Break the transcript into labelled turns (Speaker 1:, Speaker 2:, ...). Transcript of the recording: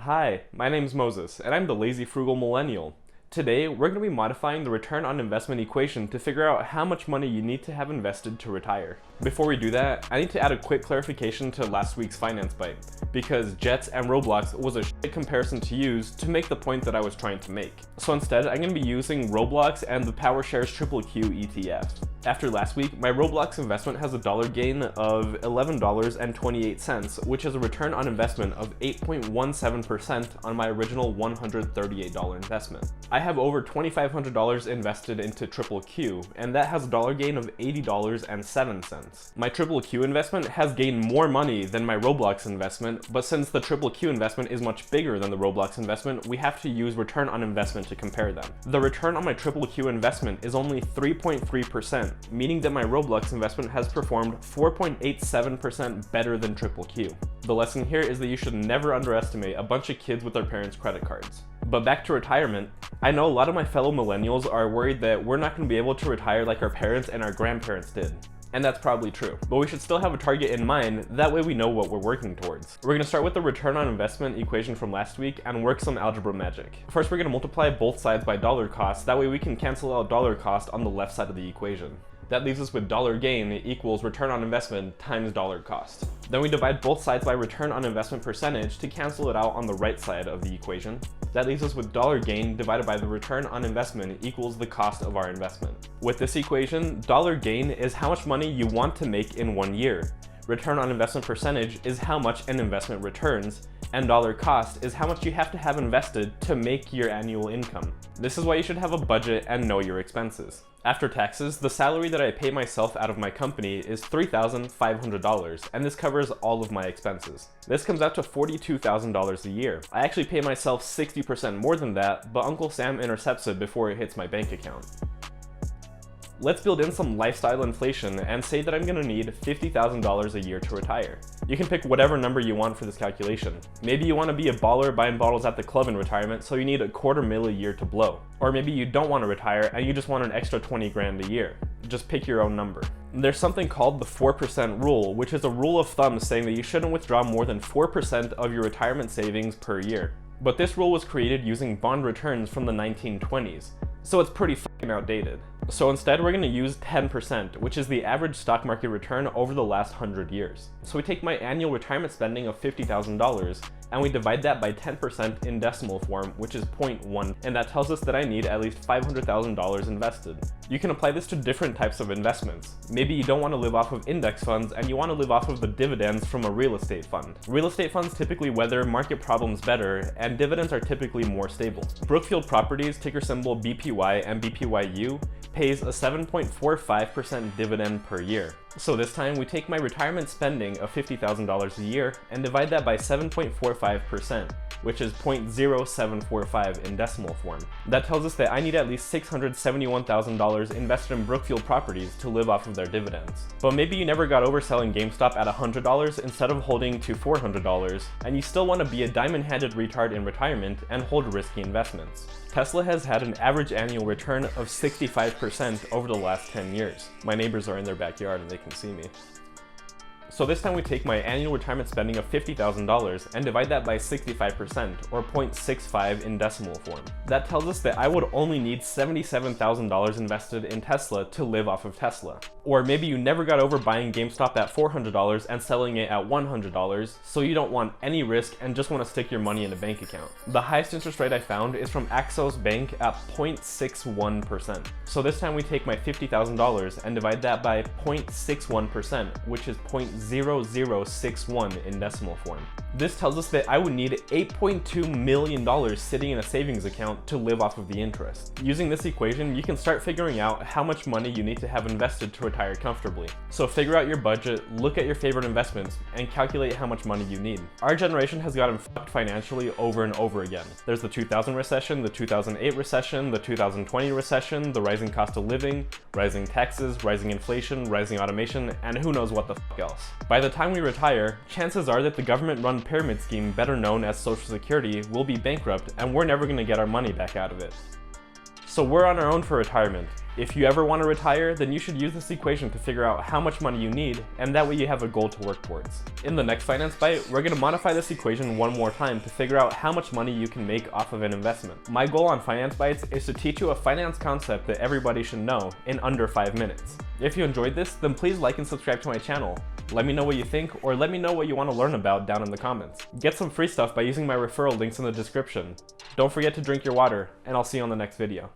Speaker 1: Hi, my name's Moses, and I'm the lazy frugal millennial. Today, we're going to be modifying the return on investment equation to figure out how much money you need to have invested to retire. Before we do that, I need to add a quick clarification to last week's finance bite, because Jets and Roblox was a shit comparison to use to make the point that I was trying to make. So instead, I'm going to be using Roblox and the PowerShares Triple Q ETF. After last week, my Roblox investment has a dollar gain of $11.28, which is a return on investment of 8.17% on my original $138 investment. I have over $2,500 invested into Triple Q, and that has a dollar gain of $80.07. My Triple Q investment has gained more money than my Roblox investment, but since the Triple Q investment is much bigger than the Roblox investment, we have to use return on investment to compare them. The return on my Triple Q investment is only 3.3%, meaning that my Roblox investment has performed 4.87% better than Triple Q. The lesson here is that you should never underestimate a bunch of kids with their parents' credit cards. But back to retirement, I know a lot of my fellow millennials are worried that we're not going to be able to retire like our parents and our grandparents did. And that's probably true, but we should still have a target in mind, that way we know what we're working towards. We're going to start with the return on investment equation from last week and work some algebra magic. First, we're going to multiply both sides by dollar cost, that way we can cancel out dollar cost on the left side of the equation. That leaves us with dollar gain equals return on investment times dollar cost. Then we divide both sides by return on investment percentage to cancel it out on the right side of the equation. That leaves us with dollar gain divided by the return on investment equals the cost of our investment. With this equation, dollar gain is how much money you want to make in 1 year. Return on investment percentage is how much an investment returns, and dollar cost is how much you have to have invested to make your annual income. This is why you should have a budget and know your expenses. After taxes, the salary that I pay myself out of my company is $3,500, and this covers all of my expenses. This comes out to $42,000 a year. I actually pay myself 60% more than that, but Uncle Sam intercepts it before it hits my bank account. Let's build in some lifestyle inflation and say that I'm going to need $50,000 a year to retire. You can pick whatever number you want for this calculation. Maybe you want to be a baller buying bottles at the club in retirement, so you need $250,000 a year to blow. Or maybe you don't want to retire and you just want an extra 20 grand a year. Just pick your own number. There's something called the 4% rule, which is a rule of thumb saying that you shouldn't withdraw more than 4% of your retirement savings per year. But this rule was created using bond returns from the 1920s, so it's pretty fucking outdated. So instead, we're going to use 10%, which is the average stock market return over the last 100 years. So we take my annual retirement spending of $50,000 and we divide that by 10% in decimal form, which is 0.1, and that tells us that I need at least $500,000 invested. You can apply this to different types of investments. Maybe you don't want to live off of index funds and you want to live off of the dividends from a real estate fund. Real estate funds typically weather market problems better, and dividends are typically more stable. Brookfield Properties, ticker symbol BPY and BPYU, pays a 7.45% dividend per year. So this time we take my retirement spending of $50,000 a year and divide that by 7.45%, which is 0.0745 in decimal form. That tells us that I need at least $671,000 invested in Brookfield Properties to live off of their dividends. But maybe you never got over selling GameStop at $100 instead of holding to $400, and you still want to be a diamond-handed retard in retirement and hold risky investments. Tesla has had an average annual return of 65% over the last 10 years. My neighbors are in their backyard and they can see me. So this time we take my annual retirement spending of $50,000 and divide that by 65%, or 0.65 in decimal form. That tells us that I would only need $77,000 invested in Tesla to live off of Tesla. Or maybe you never got over buying GameStop at $400 and selling it at $100, so you don't want any risk and just want to stick your money in a bank account. The highest interest rate I found is from Axos Bank at 0.61%. So this time we take my $50,000 and divide that by 0.61%, which is 0.0061 in decimal form. This tells us that I would need $8.2 million sitting in a savings account to live off of the interest. Using this equation, you can start figuring out how much money you need to have invested to retire comfortably. So figure out your budget, look at your favorite investments, and calculate how much money you need. Our generation has gotten fucked financially over and over again. There's the 2000 recession, the 2008 recession, the 2020 recession, the rising cost of living, rising taxes, rising inflation, rising automation, and who knows what the fuck else. By the time we retire, chances are that the government-run pyramid scheme, better known as Social Security, will be bankrupt and we're never going to get our money back out of it. So we're on our own for retirement. If you ever want to retire, then you should use this equation to figure out how much money you need, and that way you have a goal to work towards. In the next Finance Byte, we're going to modify this equation one more time to figure out how much money you can make off of an investment. My goal on Finance Bytes is to teach you a finance concept that everybody should know in under 5 minutes. If you enjoyed this, then please like and subscribe to my channel. Let me know what you think, or let me know what you want to learn about down in the comments. Get some free stuff by using my referral links in the description. Don't forget to drink your water, and I'll see you on the next video.